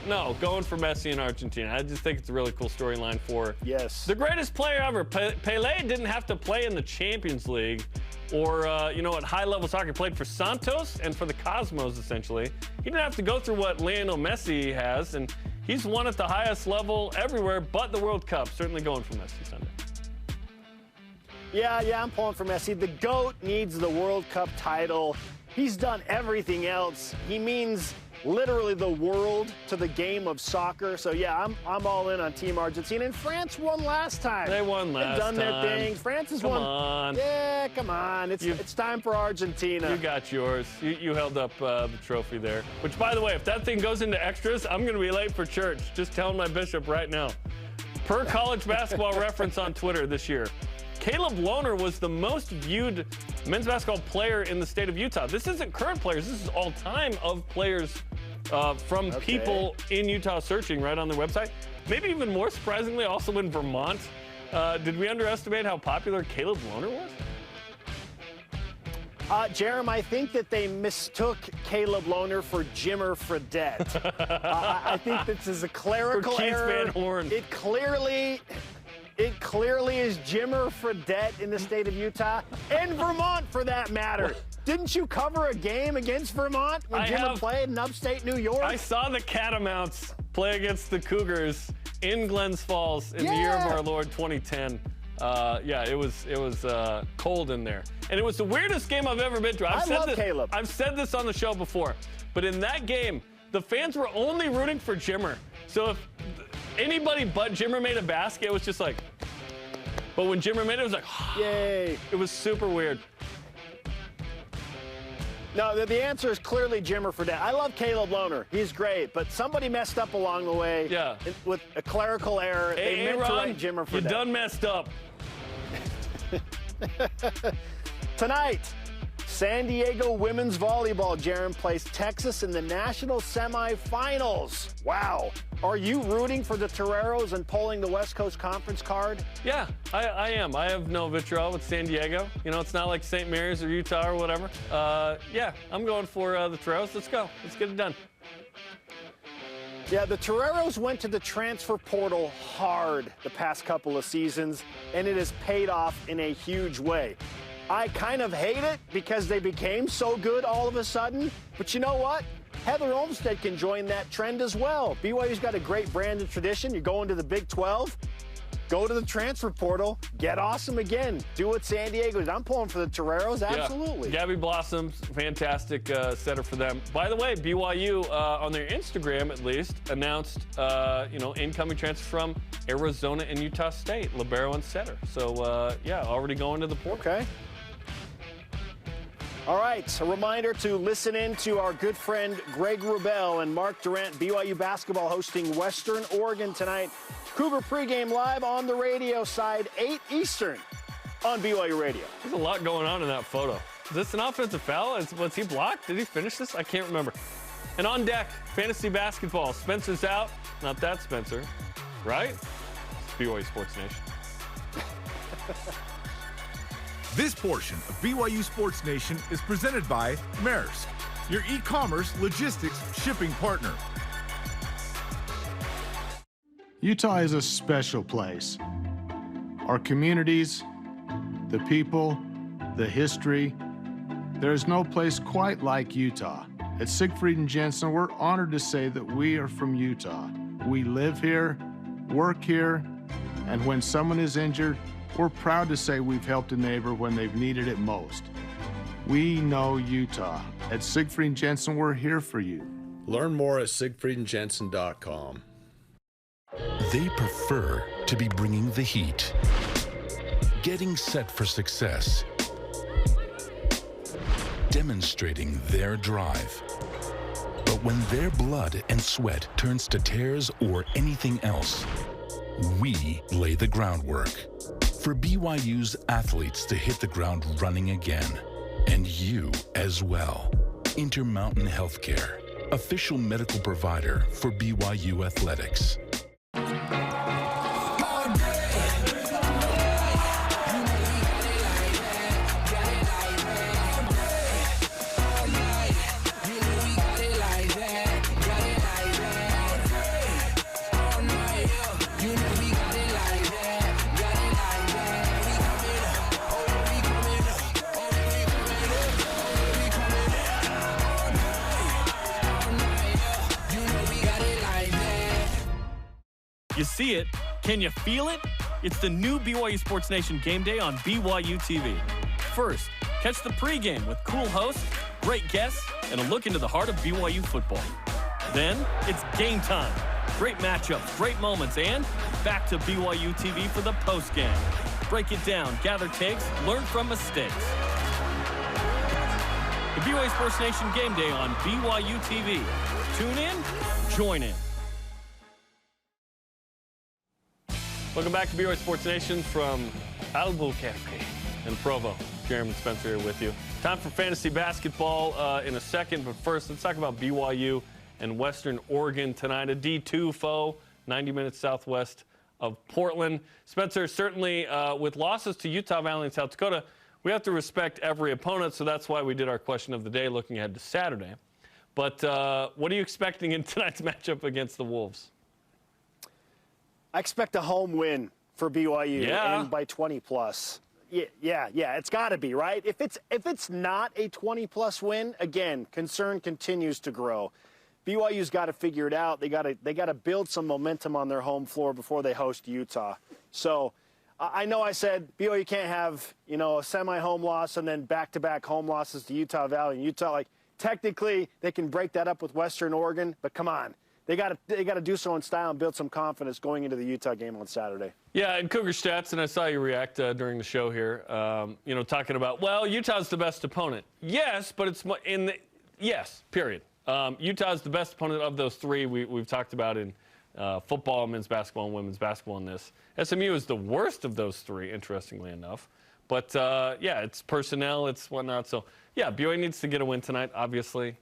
no, going for Messi and Argentina. I just think it's a really cool storyline for the greatest player ever. Pelé didn't have to play in the Champions League or, at high-level soccer. He played for Santos and for the Cosmos, essentially. He didn't have to go through what Lionel Messi has, and he's won at the highest level everywhere but the World Cup. Certainly going for Messi Sunday. Yeah, I'm pulling for Messi. The GOAT needs the World Cup title. He's done everything else. He means literally the world to the game of soccer. So, yeah, I'm all in on Team Argentina. And France won last time. They won last time. They've done their thing. France has won. Come on. Yeah, come on. It's time for Argentina. You got yours. You held up the trophy there. Which, by the way, if that thing goes into extras, I'm going to be late for church. Just telling my bishop right now. Per College Basketball Reference on Twitter this year, Caleb Lohner was the most viewed men's basketball player in the state of Utah. This isn't current players. This is all time of players from people in Utah searching right on their website. Maybe even more surprisingly, also in Vermont. Did we underestimate how popular Caleb Lohner was? Jarom, I think that they mistook Caleb Lohner for Jimmer Fredette. I think this is a clerical error. Van Horn. It clearly is Jimmer Fredette in the state of Utah and Vermont, for that matter. Didn't you cover a game against Vermont when Jimmer played in upstate New York? I saw the Catamounts play against the Cougars in Glens Falls in the year of our Lord 2010. It was cold in there. And it was the weirdest game I've ever been to. I love Caleb. I've said this on the show before, but in that game, the fans were only rooting for Jimmer. So if anybody but Jimmer made a basket, it was just like, but when Jimmer made it, it was like, yay. It was super weird. No, the answer is clearly Jimmer Fredette. I love Caleb Lohner. He's great, but somebody messed up along the way with a clerical error. They meant to write Jimmer Fredette. You done messed up. Tonight, San Diego women's volleyball, Jarom, plays Texas in the national semifinals. Wow. Are you rooting for the Toreros and pulling the West Coast Conference card? Yeah, I am. I have no vitriol with San Diego. You know, it's not like St. Mary's or Utah or whatever. Yeah, I'm going for the Toreros. Let's go. Let's get it done. Yeah, the Toreros went to the transfer portal hard the past couple of seasons, and it has paid off in a huge way. I kind of hate it because they became so good all of a sudden, but you know what? Heather Olmstead can join that trend as well. BYU's got a great brand and tradition. You go into the Big 12, go to the transfer portal, get awesome again. Do what San Diego did. I'm pulling for the Toreros, absolutely. Yeah. Gabby Blossom's fantastic setter for them. By the way, BYU, on their Instagram at least, announced, incoming transfers from Arizona and Utah State, libero and setter. So, already going to the portal. Okay. All right, a reminder to listen in to our good friend Greg Wrubell and Mark Durant. BYU basketball hosting Western Oregon tonight. Cougar pregame live on the radio side, 8 Eastern on BYU Radio. There's a lot going on in that photo. Is this an offensive foul? Was he blocked? Did he finish this? I can't remember. And on deck, fantasy basketball. Spencer's out. Not that Spencer, right? It's BYU Sports Nation. This portion of BYU Sports Nation is presented by Maersk, your e-commerce logistics shipping partner. Utah is a special place. Our communities, the people, the history. There is no place quite like Utah. At Siegfried and Jensen, we're honored to say that we are from Utah. We live here, work here, and when someone is injured, we're proud to say we've helped a neighbor when they've needed it most. We know Utah. At Siegfried and Jensen, we're here for you. Learn more at siegfriedandjensen.com. They prefer to be bringing the heat, getting set for success, demonstrating their drive. But when their blood and sweat turns to tears or anything else, we lay the groundwork for BYU's athletes to hit the ground running again, and you as well. Intermountain Healthcare, official medical provider for BYU Athletics. You see it? Can you feel it? It's the new BYU Sports Nation Game Day on BYUtv. First, catch the pregame with cool hosts, great guests, and a look into the heart of BYU football. Then, it's game time. Great matchups, great moments, and back to BYUtv for the postgame. Break it down, gather takes, learn from mistakes. The BYU Sports Nation Game Day on BYUtv. Tune in, join in. Welcome back to BYU Sports Nation from Albuquerque and Provo. Jarom and Spencer here with you. Time for fantasy basketball in a second, but first let's talk about BYU and Western Oregon tonight. A D2 foe, 90 minutes southwest of Portland. Spencer, certainly with losses to Utah Valley and South Dakota, we have to respect every opponent, so that's why we did our question of the day looking ahead to Saturday. But what are you expecting in tonight's matchup against the Wolves? I expect a home win for BYU and by 20+. Yeah, it's got to be, right? If it's not a 20+ win, again, concern continues to grow. BYU's got to figure it out. They got to build some momentum on their home floor before they host Utah. So I know I said BYU can't have, a semi-home loss and then back-to-back home losses to Utah Valley and Utah. Like, technically, they can break that up with Western Oregon, but come on. They got to do so in style and build some confidence going into the Utah game on Saturday. Yeah, and Cougar Stats, and I saw you react during the show here, talking about, well, Utah's the best opponent. Yes, but it's yes, period. Utah's the best opponent of those three we've talked about in football, men's basketball, and women's basketball in this. SMU is the worst of those three, interestingly enough. But, it's personnel, it's whatnot. So, BYU needs to get a win tonight, obviously,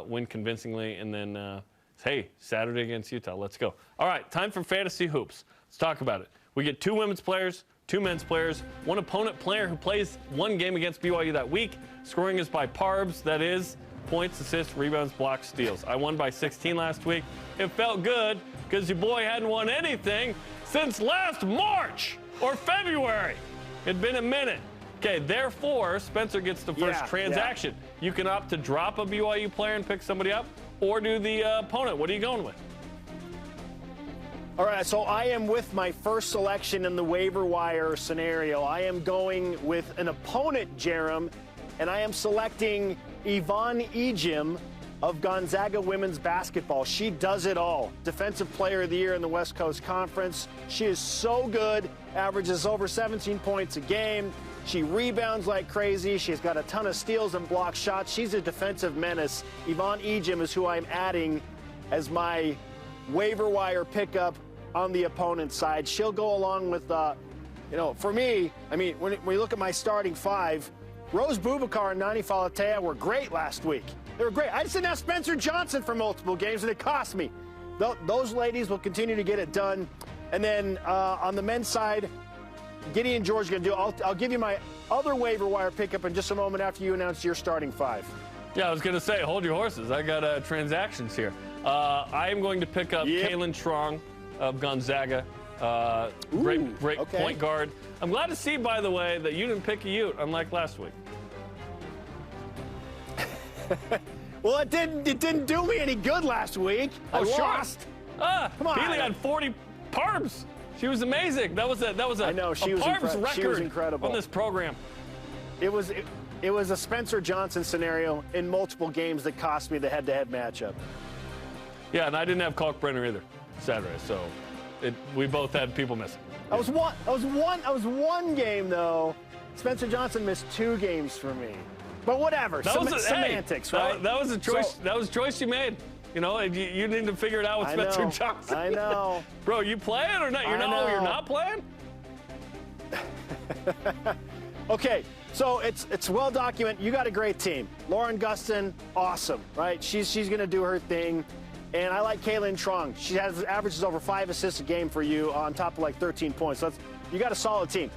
win convincingly, and then, hey, Saturday against Utah, let's go. All right, time for Fantasy Hoops. Let's talk about it. We get 2 women's players, 2 men's players, 1 opponent player who plays 1 game against BYU that week. Scoring is by PARBs, that is, points, assists, rebounds, blocks, steals. I won by 16 last week. It felt good because your boy hadn't won anything since last March or February. It'd been a minute. Okay, therefore, Spencer gets the first transaction. You can opt to drop a BYU player and pick somebody up or do the opponent. What are you going with? All right, so I am with my first selection in the waiver wire scenario. I am going with an opponent, Jarom, and I am selecting Yvonne Ejim of Gonzaga women's basketball. She does it all. Defensive Player of the Year in the West Coast Conference. She is so good, averages over 17 points a game. She rebounds like crazy. She's got a ton of steals and block shots. She's a defensive menace. Yvonne Ejim is who I'm adding as my waiver wire pickup on the opponent's side. She'll go along with, for me, I mean, when you look at my starting 5, Rose Bubakar and Nani Falatea were great last week. They were great. I just didn't have Spencer Johnson for multiple games, and it cost me. Those ladies will continue to get it done. And then on the men's side, Gideon George is going to do. I'll give you my other waiver wire pickup in just a moment after you announce your starting 5. Yeah, I was going to say, hold your horses. I got transactions here. I am going to pick up Kaylin Trong of Gonzaga. Great point guard. I'm glad to see, by the way, that you didn't pick a Ute, unlike last week. Well, it didn't do me any good last week. I lost. Come on. Healy had 40 PARBs. She was amazing. That was a PARBs record she was incredible on this program. It was a Spencer Johnson scenario in multiple games that cost me the head-to-head matchup. Yeah, and I didn't have Kalkbrenner either Saturday, so we both had people missing. I was one game though. Spencer Johnson missed 2 games for me. But whatever. Semantics, right? That was a choice. That was a choice you made. You need to figure it out with Spencer Johnson. I know. Bro, you playing or not? You're not playing? Okay, so it's well documented. You got a great team. Lauren Gustin, awesome, right? She's going to do her thing. And I like Kaylin Trong. She averages over 5 assists a game for you on top of like 13 points. So you got a solid team.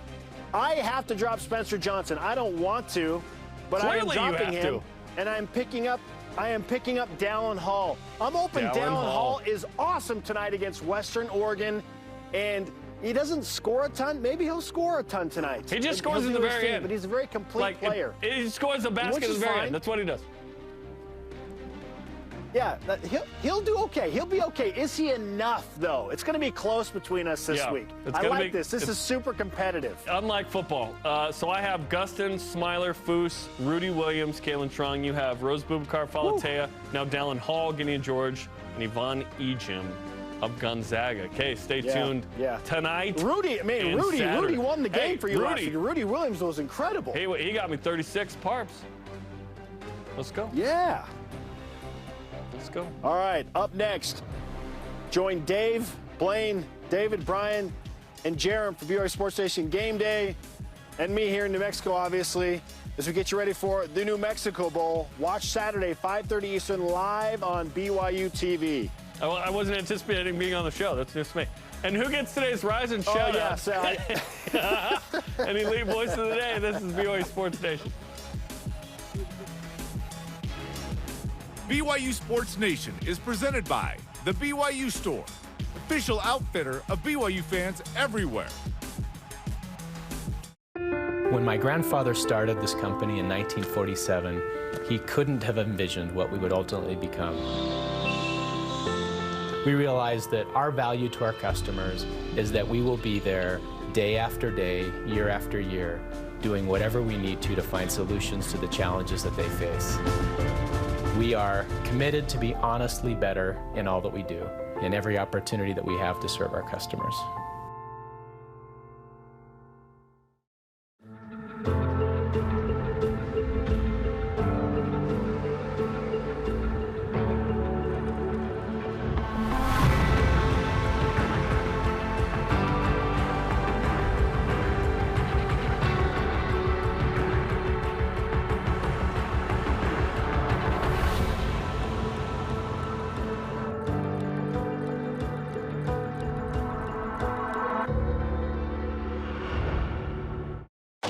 I have to drop Spencer Johnson. I don't want to, but I am dropping him. And I am picking up Dallin Hall. I'm open. Dallin Hall is awesome tonight against Western Oregon, and he doesn't score a ton. Maybe he'll score a ton tonight. He just scores in the very end. But he's a very complete player. He scores a basket at the very end. That's what he does. Yeah, he'll do okay. He'll be okay. Is he enough, though? It's going to be close between us this week. I like this. This is super competitive. Unlike football. So I have Gustin, Smiler, Foose, Rudy Williams, Kaylin Trong. You have Rose Bubakar, Falatea, now Dallin Hall, Gideon George, and Yvonne Ejim of Gonzaga. Okay, stay tuned tonight. Rudy won the game for you last week. Rudy Williams was incredible. He got me 36 PARBs. Let's go. Yeah. Let's go. All right, up next, join Dave, Blaine, David, Brian, and Jarom for BYU Sports Station Game Day, and me here in New Mexico, obviously, as we get you ready for the New Mexico Bowl. Watch Saturday, 5:30 Eastern, live on BYUtv. I wasn't anticipating being on the show. That's just me. And who gets today's Rise and shout out? Any lead voice of the day? This is BYU Sports Nation. BYU Sports Nation is presented by the BYU Store, official outfitter of BYU fans everywhere. When my grandfather started this company in 1947, he couldn't have envisioned what we would ultimately become. We realized that our value to our customers is that we will be there day after day, year after year, doing whatever we need to find solutions to the challenges that they face. We are committed to be honestly better in all that we do, in every opportunity that we have to serve our customers.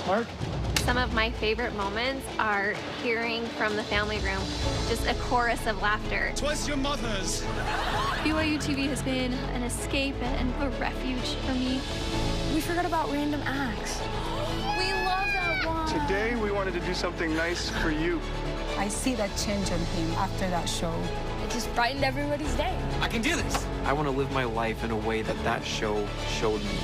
Mark? Some of my favorite moments are hearing from the family room just a chorus of laughter. Twas your mother's. BYUtv has been an escape and a refuge for me. We forgot about random acts. We love that one. Today we wanted to do something nice for you. I see that change on him after that show. It just brightened everybody's day. I can do this. I want to live my life in a way that show showed me.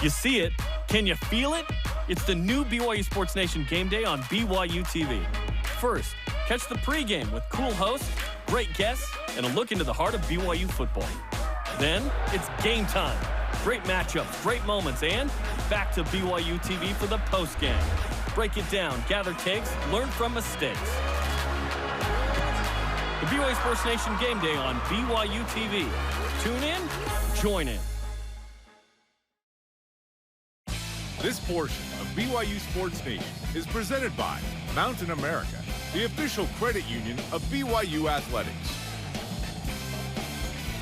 You see it? Can you feel it? It's the new BYU Sports Nation Game Day on BYUtv. First, catch the pregame with cool hosts, great guests, and a look into the heart of BYU football. Then, it's game time. Great matchups, great moments, and back to BYUtv for the postgame. Break it down, gather takes, learn from mistakes. The BYU Sports Nation Game Day on BYUtv. Tune in, join in. This portion of BYU Sports Nation is presented by Mountain America, the official credit union of BYU Athletics.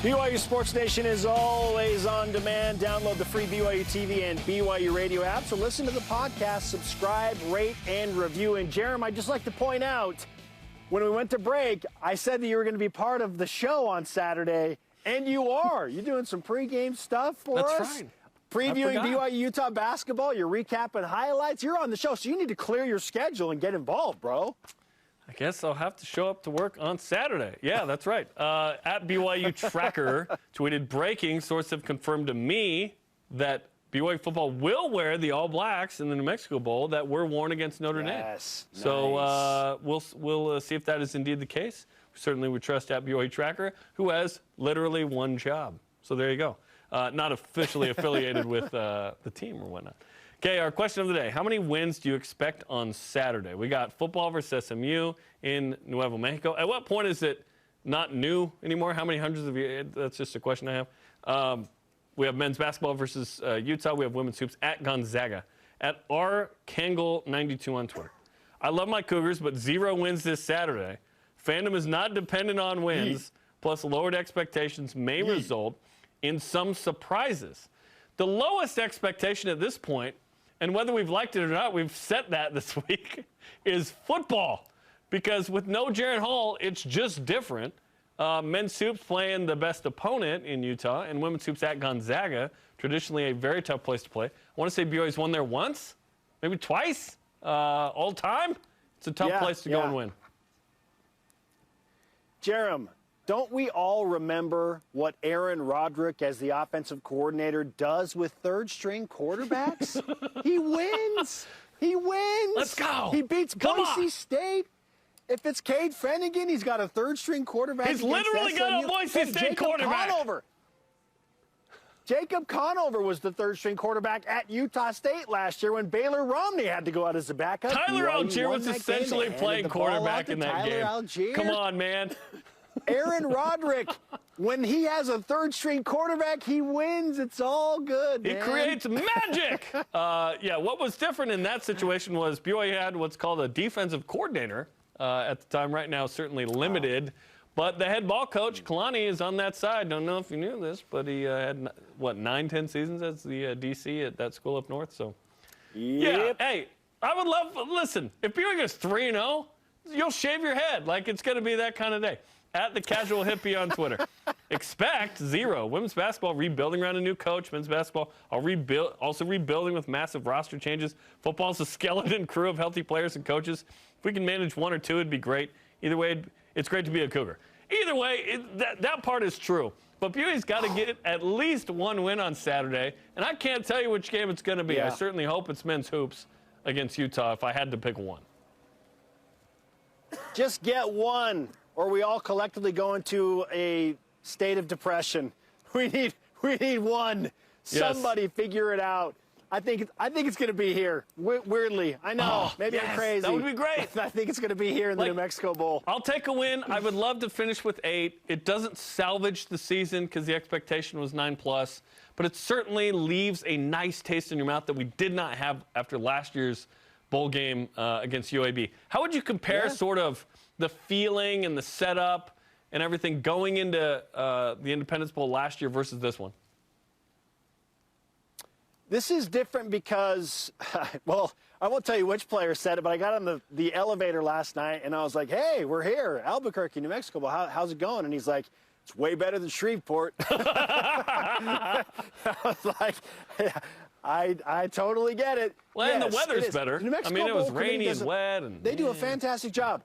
BYU Sports Nation is always on demand. Download the free BYU TV and BYU radio apps or listen to the podcast, subscribe, rate, and review. And Jarom, I'd just like to point out, when we went to break, I said that you were going to be part of the show on Saturday, and you are. You're doing some pregame stuff for us. That's right. Previewing BYU-Utah basketball, you're recapping highlights. You're on the show, so you need to clear your schedule and get involved, bro. I guess I'll have to show up to work on Saturday. Yeah, that's right. At BYU Tracker tweeted, breaking, sources have confirmed to me that BYU football will wear the All Blacks in the New Mexico Bowl that were worn against Notre Dame. Yes, so we'll see if that is indeed the case. Certainly we trust at BYU Tracker, who has literally one job. So there you go. Not officially affiliated with the team or whatnot. Okay, our question of the day. How many wins do you expect on Saturday? We got football versus SMU in Nuevo Mexico. At what point is it not new anymore? How many hundreds of years? That's just a question I have. We have men's basketball versus Utah. We have women's hoops at Gonzaga. At rkangle92 on Twitter. I love my Cougars, but 0 wins this Saturday. Fandom is not dependent on wins, plus lowered expectations may result in some surprises. The lowest expectation at this point, and whether we've liked it or not, we've set that this week, is football. Because with no Jaren Hall, it's just different. Men's hoops playing the best opponent in Utah, and women's hoops at Gonzaga, traditionally a very tough place to play. I want to say BYU's won there once, maybe twice, all time. It's a tough place to go and win. Jarom, don't we all remember what Aaron Roderick, as the offensive coordinator, does with third-string quarterbacks? He wins. He wins. Let's go. He beats Boise State. If it's Cade Fennigan, he's got a third-string quarterback. He's literally got a Boise State quarterback. Jacob Conover was the third-string quarterback at Utah State last year when Baylor Romney had to go out as a backup. Tyler Algier was essentially playing quarterback in that game. Algier. Come on, man. Aaron Roderick, when he has a third-string quarterback, he wins. It's all good, man. He creates magic. What was different in that situation was BYU had what's called a defensive coordinator at the time. Right now, certainly limited. But the head ball coach, Kalani, is on that side. Don't know if you knew this, but he had, what, 9-10 seasons as the DC at that school up north. So, yeah, hey, I would love, listen, if BYU goes 3-0, you'll shave your head. Like, it's going to be that kind of day. At the Casual Hippie on Twitter. Expect 0. Women's basketball rebuilding around a new coach. Men's basketball also rebuilding with massive roster changes. Football's a skeleton crew of healthy players and coaches. If we can manage 1 or 2, it'd be great. Either way, it's great to be a Cougar. Either way, that part is true. But BYU's got to get at least 1 win on Saturday, and I can't tell you which game it's going to be. Yeah. I certainly hope it's men's hoops against Utah if I had to pick one. Just get 1, or we all collectively go into a state of depression. We need 1. Yes. Somebody figure it out. I think it's going to be here. Weirdly, I know. Maybe I'm crazy. That would be great. I think it's going to be here in the New Mexico Bowl. I'll take a win. I would love to finish with 8. It doesn't salvage the season because the expectation was 9+, but it certainly leaves a nice taste in your mouth that we did not have after last year's bowl game against UAB. How would you compare sort of the feeling and the setup and everything going into the Independence Bowl last year versus this one? This is different because, well, I won't tell you which player said it, but I got on the elevator last night, and I was like, hey, we're here, Albuquerque, New Mexico. Well, how's it going? And he's like, it's way better than Shreveport. I was like, yeah, I totally get it. Well, and the weather's better. New Mexico I mean, it was Bowl rainy and wet. And they do a fantastic job.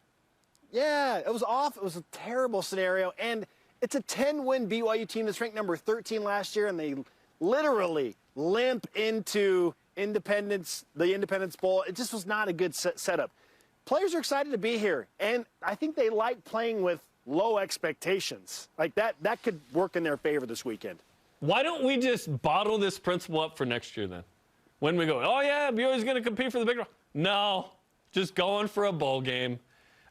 Yeah, it was off. It was a terrible scenario. And it's a 10-win BYU team that's ranked number 13 last year, and they literally limp into the Independence Bowl. It just was not a good setup. Players are excited to be here, and I think they like playing with low expectations. Like that could work in their favor this weekend. Why don't we just bottle this principle up for next year then? When we go, oh yeah, BYU's going to compete for the big one. No, just going for a bowl game.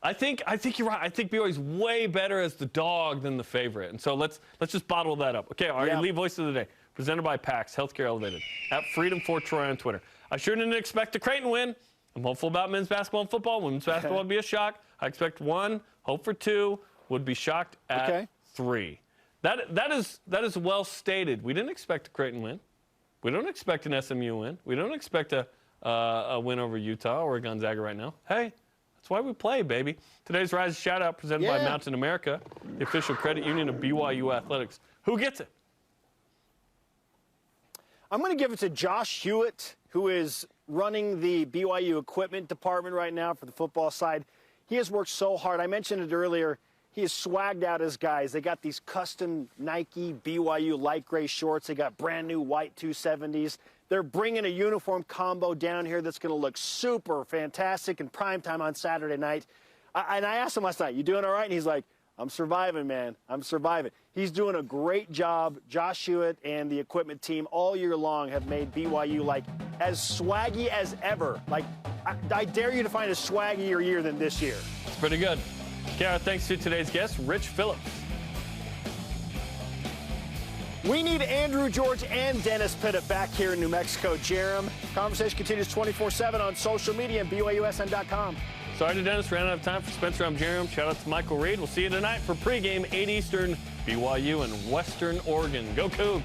I think you're right. I think BYU's way better as the dog than the favorite. And so let's just bottle that up. Okay, our elite voice of the day, presented by PAX, Healthcare Elevated, at Freedom4Troy on Twitter. I sure didn't expect a Creighton win. I'm hopeful about men's basketball and football. Women's basketball would be a shock. I expect 1, hope for 2, would be shocked at 3. That is well stated. We didn't expect a Creighton win. We don't expect an SMU win. We don't expect a win over Utah or Gonzaga right now. Hey, that's why we play, baby. Today's Rise shout-out presented by Mountain America, the official credit union of BYU Athletics. Who gets it? I'm going to give it to Josh Hewitt, who is running the BYU equipment department right now for the football side. He has worked so hard. I mentioned it earlier. He has swagged out his guys. They got these custom Nike BYU light gray shorts. They got brand new white 270s. They're bringing a uniform combo down here that's going to look super fantastic in primetime on Saturday night. And I asked him last night, you doing all right? And he's like, I'm surviving, man. I'm surviving. He's doing a great job. Josh Hewitt and the equipment team all year long have made BYU like as swaggy as ever. Like, I dare you to find a swaggier year than this year. It's pretty good. Kara, thanks to today's guest, Rich Phillips. We need Andrew George and Dennis Pitta back here in New Mexico. Jarom, conversation continues 24/7 on social media and BYUSN.com. Sorry to Dennis, ran out of time for Spencer. I'm Jarom. Shout out to Michael Reed. We'll see you tonight for pregame, 8 Eastern, BYU and Western Oregon. Go Cougs.